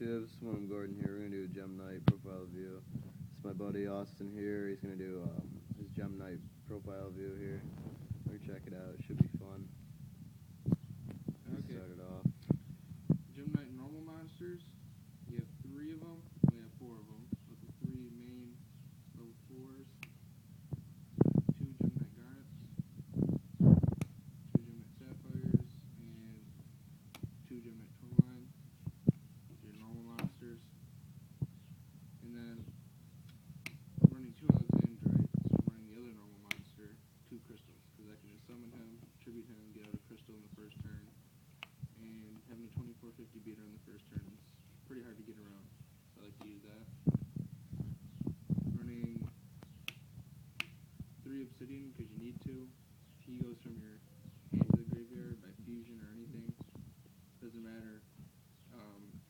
Shivs, William Gordon here. We're going to do a Gem Knight profile view. It's my buddy Austin here. He's going to do his Gem Knight profile view here. We're going to check it out. It should be fun. Okay. Start it off. Gem Knight normal monsters. You have 3 of them. We have 4 of them. But the 3 main level 4s. 2 Gem Knight Garnets. 2 Gem Knight Sapphires. And 2 Gem Knight Tourmaline. Your normal monsters. And then I'm running 2 Alexandrites. I'm running the other normal monster. 2 crystals. Because I can just summon him, tribute him, get out a crystal in the first turn. And having a 2450 beater in the first turn is pretty hard to get around. So I like to use that. Running 3 obsidian because you need to. He goes from your hand to the graveyard by fusion or anything. Doesn't matter.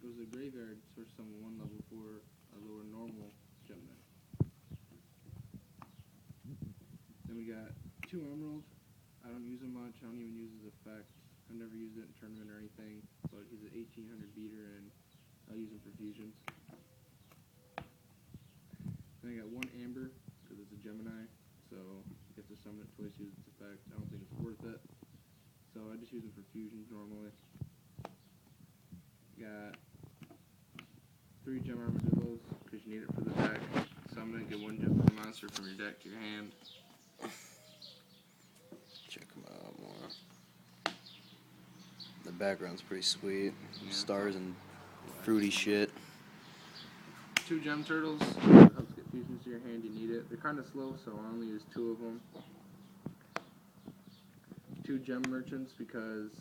Goes to the graveyard, search summon 1 level 4 a lower normal Gem Knight. Then we got 2 emerald. I don't use him much. I don't even use his effect. I've never used it in tournament or anything, but he's an 1800 beater, and I'll use him for fusions. Then I got 1 amber, because it's a Gemini, so you have to summon it twice, use its effect. I don't think it's worth it, so I just use him for fusions normally. Got 3 Gem Armadillos, because you need it for the deck. Summon it, get 1 Gem monster from your deck to your hand. Check them out more. The background's pretty sweet. Yeah. Stars and fruity shit. 2 Gem Turtles. Helps get fusions to your hand. You need it. They're kind of slow, so I only use 2 of them. 2 Gem Merchants because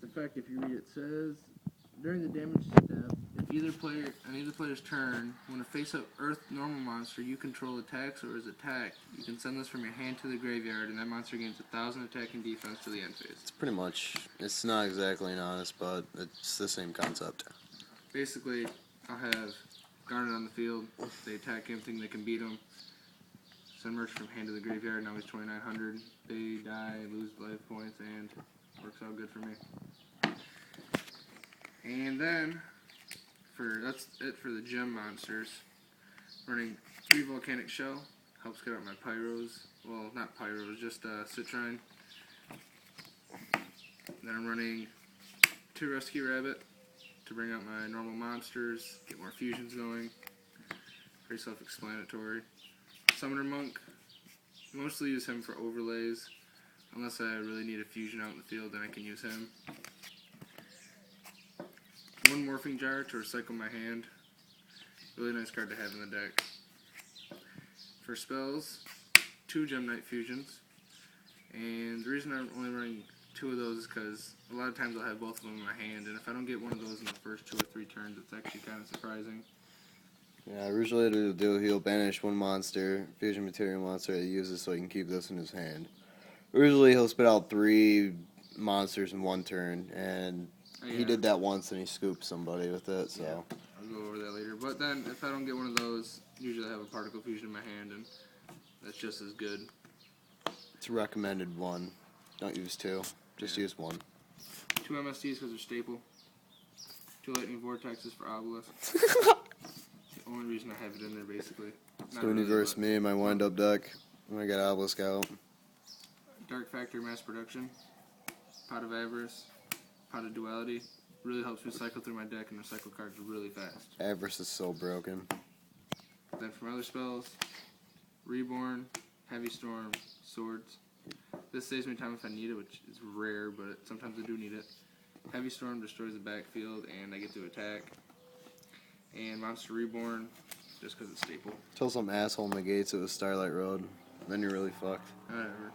the fact, if you read it, says during the damage step, if either player on either player's turn, when a face-up Earth normal monster you control attacks or is attacked, you can send this from your hand to the graveyard, and that monster gains 1000 attack and defense to the end phase. It's pretty much, it's not exactly an honest, but it's the same concept. Basically, I'll have Garnet on the field. They attack him, think they can beat him. Send Merch from hand to the graveyard. Now he's 2900. They die, lose life points, and works out good for me. And then, that's it for the gem monsters. Running 3 Volcanic Shell. Helps get out my Pyros. Well, not Pyros, just Citrine. Then I'm running 2 Rescue Rabbit to bring out my normal monsters, get more fusions going. Pretty self-explanatory. Summoner Monk. Mostly use him for overlays. Unless I really need a fusion out in the field, then I can use him. 1 Morphing Jar to recycle my hand. Really nice card to have in the deck. For spells, 2 Gem Knight fusions. And the reason I'm only running 2 of those is because a lot of times I'll have both of them in my hand, and if I don't get one of those in the first 2 or 3 turns, it's actually kind of surprising. Yeah, usually he'll banish 1 monster, fusion material monster that he uses so he can keep this in his hand. Usually he'll spit out 3 monsters in 1 turn, and he did that once and he scooped somebody with it, so. Yeah, I'll go over that later. But then, if I don't get one of those, usually I have a particle fusion in my hand, and that's just as good. It's recommended 1. Don't use 2. Just use 1. 2 MSTs because they're staple. 2 Lightning Vortexes for Obelisk. The only reason I have it in there, basically. Spoony versus me in my wind-up deck. I'm going to get Obelisk out. Dark Factor Mass Production. Pot of Avarice. Pot of Duality. Really helps me cycle through my deck and recycle cards really fast. Avarice is so broken. Then for my other spells, Reborn, Heavy Storm, Swords. This saves me time if I need it, which is rare, but sometimes I do need it. Heavy Storm destroys the backfield, and I get to attack. And Monster Reborn, just because it's staple. Till some asshole negates it with Starlight Road. Then you're really fucked. Whatever.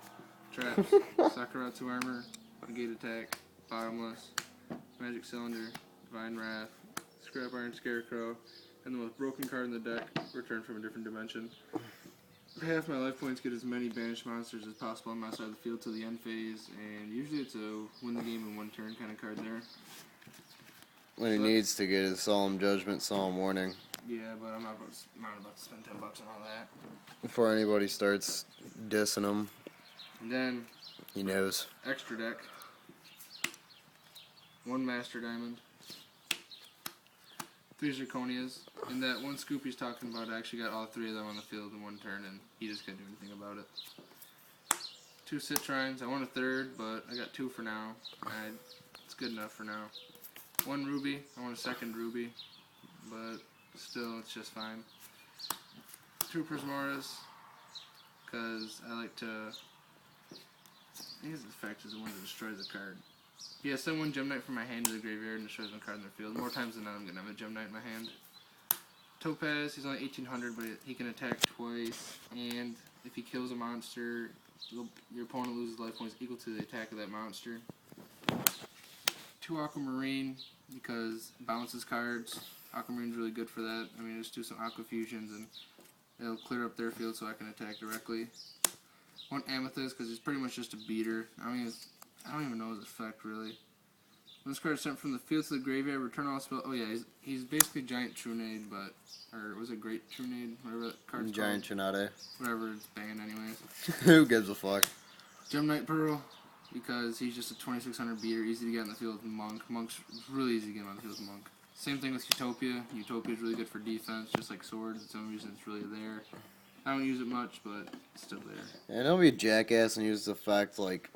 Traps, Sakuratsu Armor, Negate Attack, Bottomless, Magic Cylinder, Divine Wrath, Scrap Iron Scarecrow, and the most broken card in the deck, Return from a Different Dimension. Half my life points get as many banished monsters as possible on my side of the field to the end phase, and usually it's a win the game in 1 turn kind of card there. When he needs to get his Solemn Judgment, Solemn Warning. Yeah, but I'm not about to spend $10 on all that. Before anybody starts dissing him, And then, he knows. extra deck. 1 Master Diamond, 3 Zirconias. And that one scoop he's talking about, I actually got all 3 of them on the field in one turn, and he just couldn't do anything about it. 2 Citrines. I want a third, but I got 2 for now. It's good enough for now. 1 Ruby. I want a second Ruby, but still, it's just fine. 2 Prismaras, because I like to... I think his effect is the one that destroys the card. Yeah, send 1 Gem Knight from my hand to the graveyard and destroys one card in their field. More times than not, I'm going to have a Gem Knight in my hand. Topaz, he's only 1800, but he can attack twice, and if he kills a monster, your opponent loses life points equal to the attack of that monster. 2 Aquamarine, because it bounces cards. Aquamarine's really good for that. I mean, just do some Aqua Fusions, and it'll clear up their field so I can attack directly. 1 Amethyst, because he's pretty much just a beater. I don't even know his effect, really. When this card is sent from the field to the graveyard, return all spells. Oh yeah, he's basically Giant Trunade, but... Or was it Great Trunade? Whatever that card's Giant called. Trinade. Whatever, it's banned anyways. Who gives a fuck? Gem Knight Pearl, because he's just a 2600 beater, easy to get in the field with Monk. Monk's really easy to get on the field with Monk. Same thing with Utopia. Utopia is really good for defense, just like Swords. It's the only reason it's really there. I don't use it much, but it's still there. And don't be a jackass and use the fact, like,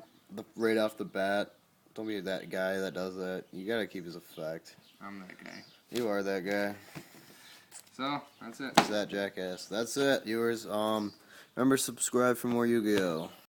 right off the bat. Don't be that guy that does that. You gotta keep his effect. I'm that guy. You are that guy. So, that's it. It's that jackass. That's it, viewers. Remember, subscribe for more Yu-Gi-Oh!